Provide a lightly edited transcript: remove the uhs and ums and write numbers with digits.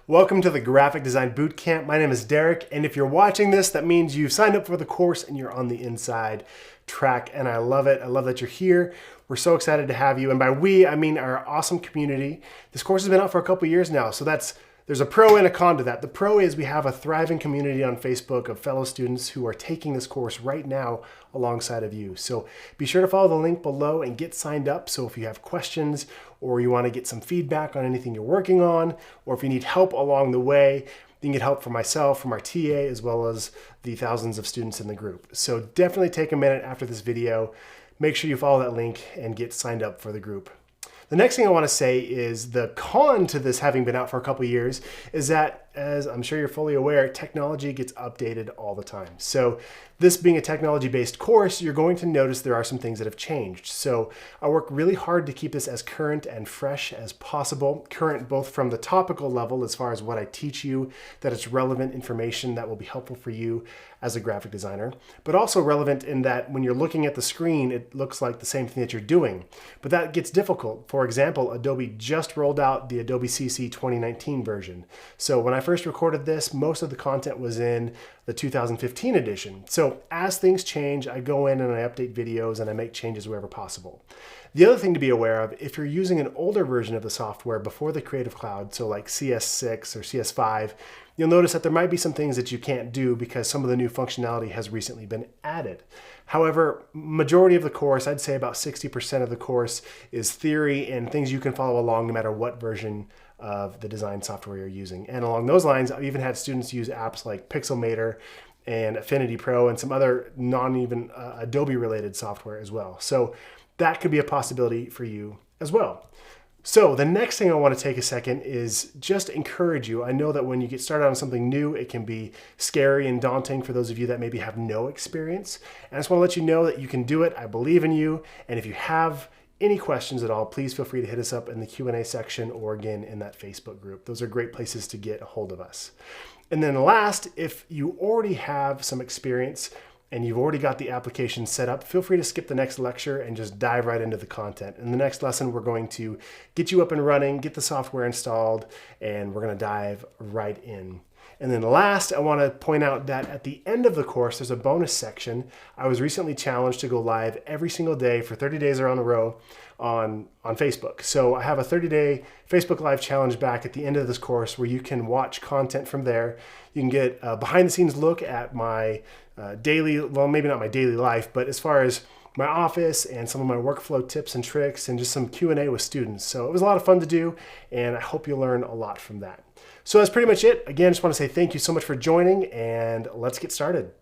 Welcome to the Graphic Design Bootcamp. My name is Derek, and if you're watching this, that means you've signed up for the course and you're on the inside track, and I love it. I love that you're here. We're so excited to have you, and by we, I mean our awesome community. This course has been out for a couple years now, so there's a pro and a con to that. The pro is we have a thriving community on Facebook of fellow students who are taking this course right now alongside of you. So be sure to follow the link below and get signed up. So if you have questions or you want to get some feedback on anything you're working on, or if you need help along the way, you can get help from myself, from our TA, as well as the thousands of students in the group. So definitely take a minute after this video, make sure you follow that link and get signed up for the group. The next thing I want to say is the con to this having been out for a couple of years is that, as I'm sure you're fully aware, technology gets updated all the time. So this being a technology-based course, you're going to notice there are some things that have changed. So I work really hard to keep this as current and fresh as possible. Current both from the topical level as far as what I teach you, that it's relevant information that will be helpful for you as a graphic designer, but also relevant in that when you're looking at the screen, it looks like the same thing that you're doing. But that gets difficult. For example, Adobe just rolled out the Adobe CC 2019 version. So when I first recorded this, most of the content was in the 2015 edition. So as things change, I go in and I update videos and I make changes wherever possible. The other thing to be aware of, if you're using an older version of the software before the Creative Cloud, so like CS6 or CS5, you'll notice that there might be some things that you can't do because some of the new functionality has recently been added. However, majority of the course, I'd say about 60% of the course, is theory and things you can follow along no matter what version of the design software you're using. And along those lines, I've even had students use apps like Pixelmator and Affinity Pro and some other non-even Adobe related software as well. So that could be a possibility for you as well. So the next thing I want to take a second is just encourage you. I know that when you get started on something new, it can be scary and daunting for those of you that maybe have no experience. And I just want to let you know that you can do it. I believe in you. And if you have any questions at all, please feel free to hit us up in the Q&A section or again in that Facebook group. Those are great places to get a hold of us. And then last, if you already have some experience and you've already got the application set up, feel free to skip the next lecture and just dive right into the content. In the next lesson, we're going to get you up and running, get the software installed, and we're going to dive right in. And then last, I want to point out that at the end of the course, there's a bonus section. I was recently challenged to go live every single day for 30 days around a row on Facebook. So I have a 30-day Facebook Live challenge back at the end of this course where you can watch content from there. You can get a behind-the-scenes look at my daily, well, maybe not my daily life, but as far as my office and some of my workflow tips and tricks and just some Q&A with students. So it was a lot of fun to do, and I hope you learn a lot from that. So that's pretty much it. Again, I just want to say thank you so much for joining, and let's get started.